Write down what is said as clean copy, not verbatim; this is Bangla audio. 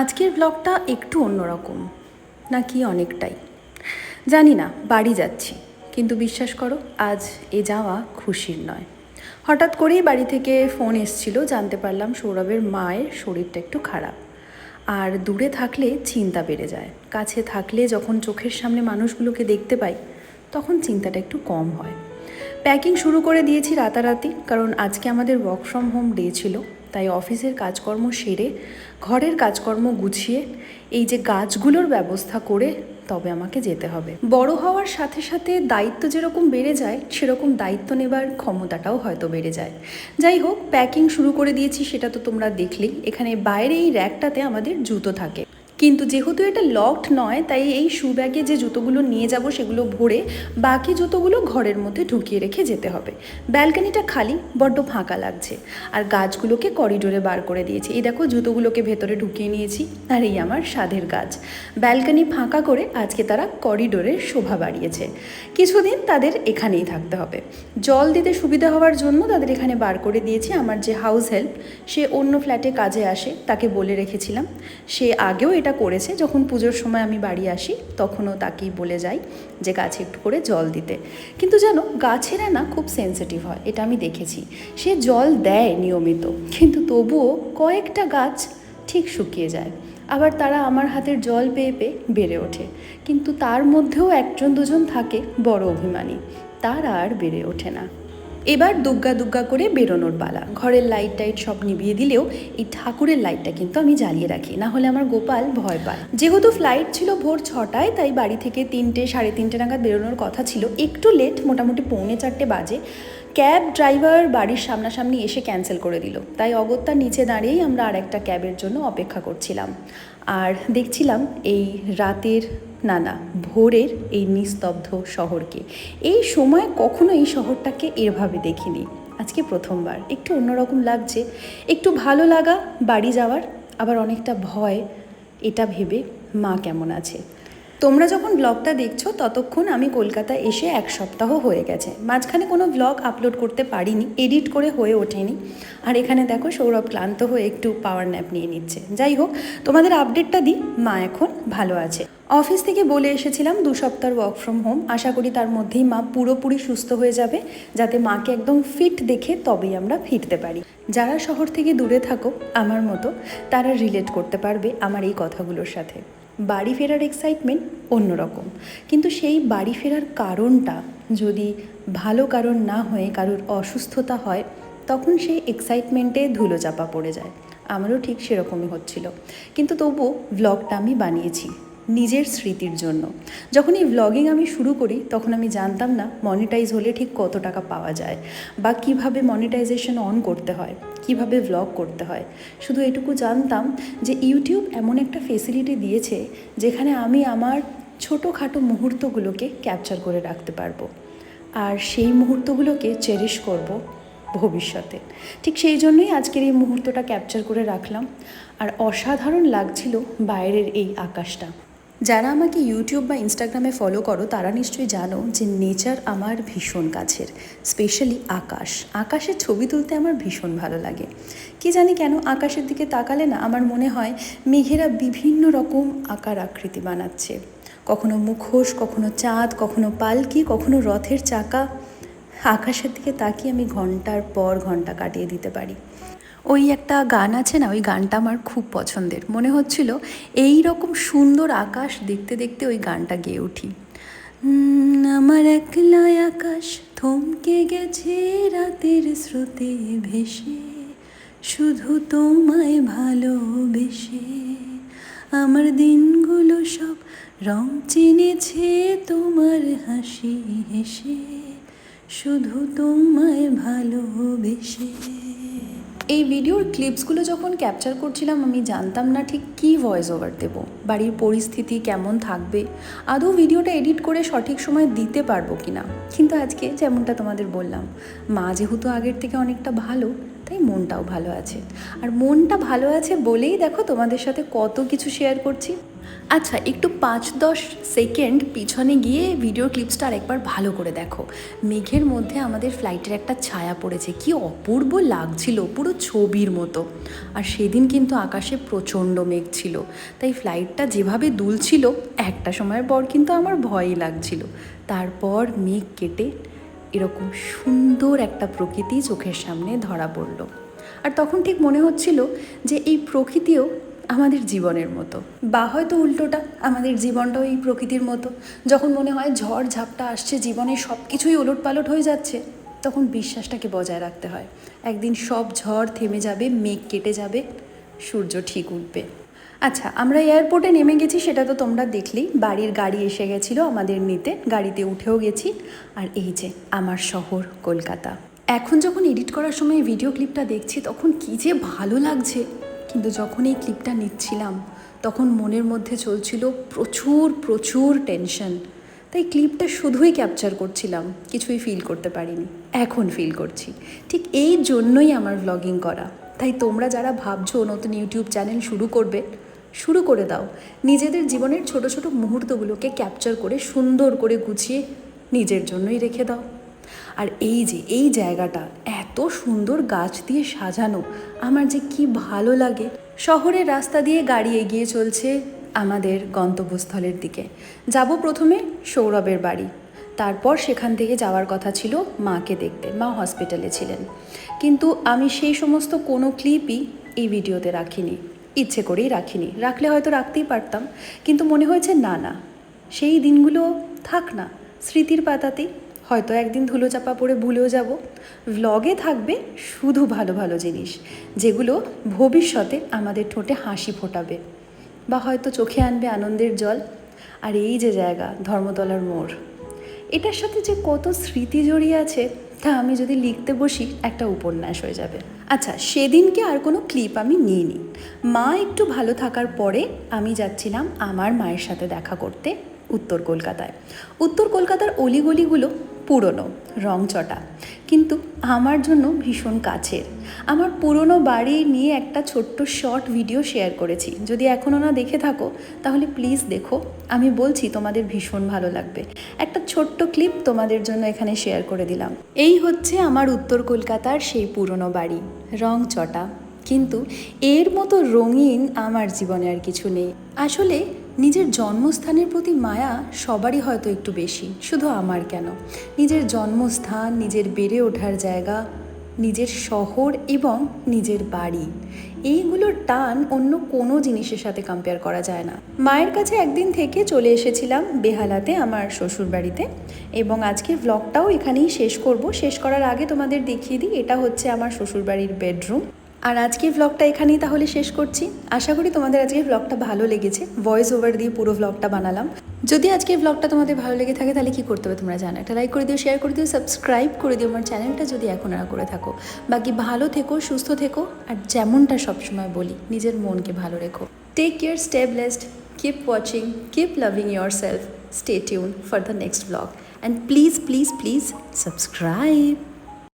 আজকের ব্লগটা একটু অন্যরকম নাকি অনেকটাই জানি না। বাড়ি যাচ্ছি, কিন্তু বিশ্বাস করো আজ এ যাওয়া খুশির নয়। হঠাৎ করেই বাড়ি থেকে ফোন এসেছিল, জানতে পারলাম সৌরভের মায়ের শরীরটা একটু খারাপ। আর দূরে থাকলে চিন্তা বেড়ে যায়, কাছে থাকলে যখন চোখের সামনে মানুষগুলোকে দেখতে পাই তখন চিন্তাটা একটু কম হয়। প্যাকিং শুরু করে দিয়েছি রাতারাতি, কারণ আজকে আমাদের ওয়ার্ক ফ্রম হোম ডে ছিল। তাই অফিসের কাজকর্ম সেরে ঘরের কাজকর্ম গুছিয়ে এই যে গাছগুলোর ব্যবস্থা করে তবে আমাকে যেতে হবে। বড় হওয়ার সাথে সাথে দায়িত্ব যেরকম বেড়ে যায়, সেরকম দায়িত্ব নেবার ক্ষমতাটাও হয়তো বেড়ে যায়। যাই হোক, প্যাকিং শুরু করে দিয়েছি, সেটা তো তোমরা দেখলেই। এখানে বাইরে এই র্যাকটাতে আমাদের জুতো থাকে, কিন্তু যেহেতু এটা লকড নয়, তাই এই শু ব্যাগে যে জুতোগুলো নিয়ে যাব সেগুলো ভরে বাকি জুতোগুলো ঘরের মধ্যে ঢুকিয়ে রেখে যেতে হবে। ব্যালকনিটা খালি, বড্ড ফাঁকা লাগছে। আর গাছগুলোকে করিডোরে বার করে দিয়েছি। এই দেখো, জুতোগুলোকে ভেতরে ঢুকিয়ে নিয়েছি। আর এই আমার সাধের গাছ। ব্যালকনি ফাঁকা করে আজকে তারা করিডোরের শোভা বাড়িয়েছে। কিছুদিন তাদের এখানেই থাকতে হবে। জল দিতে সুবিধা হওয়ার জন্য তাদের এখানে বার করে দিয়েছি। আমার যে হাউস হেল্প, সে অন্য ফ্ল্যাটে কাজে আসে, তাকে বলে রেখেছিলাম। সে আগেও এটা করেছে, যখন পুজোর সময় আমি বাড়ি আসি তখনও তাকেই বলে যাই যে গাছে একটু করে জল দিতে। কিন্তু জানো, গাছেরা না খুব সেন্সিটিভ হয়, এটা আমি দেখেছি। সে জল দেয় নিয়মিত, কিন্তু তবুও কয়েকটা গাছ ঠিক শুকিয়ে যায়। আবার তারা আমার হাতের জল পেয়ে পেয়ে বেড়ে ওঠে। কিন্তু তার মধ্যেও একজন দুজন থাকে বড় অভিমানী, তারা আর বেড়ে ওঠে না। এবার দুগ্গা দুগ্গা করে বেরোনোর পালা। ঘরের লাইট টাইট সব নিভিয়ে দিলেও এই ঠাকুরের লাইটটা কিন্তু আমি জ্বালিয়ে রাখি, না হলে আমার গোপাল ভয় পায়। যেহেতু ফ্লাইট ছিল ভোর 6টায়, তাই বাড়ি থেকে 3টে সাড়ে 3টে নাগাদ বেরোনোর কথা ছিল। একটু লেট, মোটামুটি 3:45 বাজে। ক্যাব ড্রাইভার বাড়ির সামনাসামনি এসে ক্যান্সেল করে দিল, তাই অগত্যার নিচে দাঁড়িয়েই আমরা আরেকটা ক্যাবের জন্য অপেক্ষা করছিলাম। আর দেখছিলাম এই রাতের না ভোরের এই নিস্তব্ধ শহরকে। এই সময় কখনো এই শহরটাকে এভাবে দেখিনি, আজকে প্রথমবার। একটু অন্যরকম লাগছে, একটু ভালো লাগা বাড়ি যাওয়ার, আবার অনেকটা ভয় এটা ভেবে মা কেমন আছে। তোমরা যখন ব্লগটা দেখছো ততক্ষণ আমি কলকাতায় এসে 1 সপ্তাহ হয়ে গেছে। মাঝখানে কোনো ব্লগ আপলোড করতে পারিনি, এডিট করে হয়ে ওঠেনি। আর এখানে দেখো সৌরভ ক্লান্ত হয়ে একটু পাওয়ার ন্যাপ নিয়ে নিচ্ছে। যাই হোক, তোমাদের আপডেটটা দিই, মা এখন ভালো আছে। অফিস থেকে বলে এসেছিলাম 2 সপ্তাহ ওয়ার্ক ফ্রম হোম, আশা করি তার মধ্যেই মা পুরোপুরি সুস্থ হয়ে যাবে, যাতে মাকে একদম ফিট দেখে তবেই আমরা ফিরতে পারি। যারা শহর থেকে দূরে থাকো আমার মতো, তারা রিলেট করতে পারবে আমার এই কথাগুলোর সাথে। বাড়ি ফেরার এক্সাইটমেন্ট অন্যরকম, কিন্তু সেই বাড়ি ফেরার কারণটা যদি ভালো কারণ না হয়ে কারোর অসুস্থতা হয়, তখন সেই এক্সাইটমেন্টে ধুলো চাপা পড়ে যায়। আমারও ঠিক সেরকমই হচ্ছিল, কিন্তু তবুও ব্লগটা আমি বানিয়েছি নিজের স্মৃতির জন্য। যখন এই ব্লগিং আমি শুরু করি তখন আমি জানতাম না মনিটাইজ হলে ঠিক কত টাকা পাওয়া যায়, বা কিভাবে মনিটাইজেশন অন করতে হয়, কিভাবে ব্লগ করতে হয়। শুধু এটুকু জানতাম যে ইউটিউব এমন একটা ফেসিলিটি দিয়েছে যেখানে আমি আমার ছোটোখাটো মুহূর্তগুলোকে ক্যাপচার করে রাখতে পারবো, আর সেই মুহূর্তগুলোকে চেরিশ করব ভবিষ্যতে। ঠিক সেই জন্যই আজকের এই মুহূর্তটা ক্যাপচার করে রাখলাম। আর অসাধারণ লাগছিল বাইরের এই আকাশটা। যারা আমাকে ইউটিউব বা ইনস্টাগ্রামে ফলো করো তারা নিশ্চয়ই জানো যে নেচার আমার ভীষণ কাছের, স্পেশালি আকাশ। আকাশের ছবি তুলতে আমার ভীষণ ভালো লাগে। কি জানি কেন, আকাশের দিকে তাকালে না আমার মনে হয় মেঘেরা বিভিন্ন রকম আকার আকৃতি বানাচ্ছে। কখনো মুখোশ, কখনো চাঁদ, কখনো পালকি, কখনো রথের চাকা। আকাশের দিকে তাকিয়ে আমি ঘন্টার পর ঘন্টা কাটিয়ে দিতে পারি। ওই একটা গান আছে না, ওই গানটা আমার খুব পছন্দের। মনে হচ্ছিল এই রকম সুন্দর আকাশ দেখতে দেখতে ওই গানটা গেয়ে উঠি। আমার একলা আকাশ থমকে গেছে রাতের স্রোতে ভেসে, শুধু তোমায় ভালোবেসে। আমার দিনগুলো সব রং চিনেছে তোমার হাসি হেসে, শুধু তোমায় ভালোবেসে। এই ভিডিওর ক্লিপসগুলো যখন ক্যাপচার করছিলাম আমি জানতাম না ঠিক কী ভয়েস ওভার দেবো, বাড়ির পরিস্থিতি কেমন থাকবে, আদৌ ভিডিওটা এডিট করে সঠিক সময় দিতে পারবো কি না। কিন্তু আজকে যেমনটা তোমাদের বললাম, মা যেহেতু আগের থেকে অনেকটা ভালো, তাই মনটাও ভালো আছে। আর মনটা ভালো আছে বলেই দেখো তোমাদের সাথে কত কিছু শেয়ার করছি। আচ্ছা, একটু 5-10 সেকেন্ড পিছনে গিয়ে ভিডিও ক্লিপসটা আরেকবার ভালো করে দেখো। মেঘের মধ্যে আমাদের ফ্লাইটের একটা ছায়া পড়েছে, কি অপূর্ব লাগছিল, পুরো ছবির মতো। আর সেদিন কিন্তু আকাশে প্রচণ্ড মেঘ ছিল, তাই ফ্লাইটটা যেভাবে দুলছিল একটা সময়ের পর কিন্তু আমার ভয়ই লাগছিল। তারপর মেঘ কেটে এরকম সুন্দর একটা প্রকৃতি চোখের সামনে ধরা পড়ল। আর তখন ঠিক মনে হচ্ছিল যে এই প্রকৃতিও আমাদের জীবনের মতো, বা হয়তো উল্টোটা, আমাদের জীবনটাও এই প্রকৃতির মতো। যখন মনে হয় ঝড় ঝাপটা আসছে, জীবনে সব কিছুই ওলটপালট হয়ে যাচ্ছে, তখন বিশ্বাসটাকে বজায় রাখতে হয়। একদিন সব ঝড় থেমে যাবে, মেঘ কেটে যাবে, সূর্য ঠিক উঠবে। আচ্ছা, আমরা এয়ারপোর্টে নেমে গেছি, সেটা তো তোমরা দেখলেই। বাড়ির গাড়ি এসে গেছিলো আমাদের নিতে, গাড়িতে উঠেও গেছি। আর এই যে আমার শহর কলকাতা। এখন যখন এডিট করার সময় ভিডিও ক্লিপটা দেখছি তখন কী যে ভালো লাগছে, কিন্তু যখন এই ক্লিপটা নিচ্ছিলাম তখন মনের মধ্যে চলছিল প্রচুর প্রচুর টেনশন। তাই ক্লিপটা শুধুই ক্যাপচার করছিলাম, কিছুই ফিল করতে পারিনি। এখন ফিল করছি। ঠিক এই জন্যই আমার ভ্লগিং করা। তাই তোমরা যারা ভাবছো নতুন ইউটিউব চ্যানেল শুরু করবে, শুরু করে দাও। নিজেদের জীবনের ছোট ছোট মুহূর্তগুলোকে ক্যাপচার করে সুন্দর করে গুছিয়ে নিজের জন্যই রেখে দাও। আর এই যে এই জায়গাটা এত সুন্দর গাছ দিয়ে সাজানো, আমার যে কি ভালো লাগে। শহরের রাস্তা দিয়ে গাড়ি এগিয়ে চলছে আমাদের গন্তব্যস্থলের দিকে। যাব প্রথমে সৌরভের বাড়ি, তারপর সেখান থেকে যাওয়ার কথা ছিল মাকে দেখতে, মা হসপিটালে ছিলেন। কিন্তু আমি সেই সমস্ত কোনো ক্লিপই এই ভিডিওতে রাখিনি, ইচ্ছে করেই রাখিনি। রাখলে হয়তো রাখতেই পারতাম, কিন্তু মনে হয়েছে না না, সেই দিনগুলো থাক না, স্মৃতির পাতাতেই। হয়তো একদিন ধুলোচাপা পড়ে ভুলেও যাব। ভ্লগে থাকবে শুধু ভালো ভালো জিনিস, যেগুলো ভবিষ্যতে আমাদের ঠোঁটে হাসি ফোটাবে, বা হয়তো চোখে আনবে আনন্দের জল। আর এই যে জায়গা ধর্মতলার মোড়, এটার সাথে যে কত স্মৃতি জড়িয়ে আছে, তা আমি যদি লিখতে বসি একটা উপন্যাস হয়ে যাবে। আচ্ছা, সেদিনকে আর কোনো ক্লিপ আমি নিইনি। মা একটু ভালো থাকার পরে আমি যাচ্ছিলাম আমার মায়ের সাথে দেখা করতে উত্তর কলকাতায়। উত্তর কলকাতার অলিগলিগুলো পুরনো, রংচটা, কিন্তু আমার জন্য ভীষণ কাছের। আমার পুরনো বাড়ি নিয়ে একটা ছোট্ট শর্ট ভিডিও শেয়ার করেছি, যদি এখনও না দেখে থাকো তাহলে প্লিজ দেখো। আমি বলছি তোমাদের ভীষণ ভালো লাগবে। একটা ছোট্ট ক্লিপ তোমাদের জন্য এখানে শেয়ার করে দিলাম। এই হচ্ছে আমার উত্তর কলকাতার সেই পুরনো বাড়ি, রংচটা, কিন্তু এর মতো রঙিন আমার জীবনে আর কিছু নেই। আসলে নিজের জন্মস্থানের প্রতি মায়া সবারই হয়তো একটু বেশি, শুধু আমার কেন। নিজের জন্মস্থান, নিজের বেড়ে ওঠার জায়গা, নিজের শহর এবং নিজের বাড়ি, এইগুলোর টান অন্য কোনো জিনিসের সাথে কম্পেয়ার করা যায় না। মায়ের কাছে একদিন থেকে চলে এসেছিলাম বেহালাতে, আমার শ্বশুর বাড়িতে, এবং আজকের ব্লগটাও এখানেই শেষ করব। শেষ করার আগে তোমাদের দেখিয়ে দিই, এটা হচ্ছে আমার শ্বশুরবাড়ির বেডরুম। আর আজকের ব্লগটা এখানেই তাহলে শেষ করছি। আশা করি তোমাদের আজকের ব্লগটা ভালো লেগেছে। ভয়েস ওভার দিয়ে পুরো ব্লগটা বানালাম। যদি আজকের ব্লগটা তোমাদের ভালো লেগে থাকে তাহলে কী করতে হবে তোমরা জানো, একটা লাইক করে দিও, শেয়ার করে দিও, সাবস্ক্রাইব করে দিও আমার চ্যানেলটা যদি এখন না করে থাকো। বাকি ভালো থেকো, সুস্থ থেকো, আর যেমনটা সবসময় বলি, নিজের মনকে ভালো রেখো। Take care, stay blessed, keep watching, keep loving yourself, stay tune for the next blog, and please please please subscribe.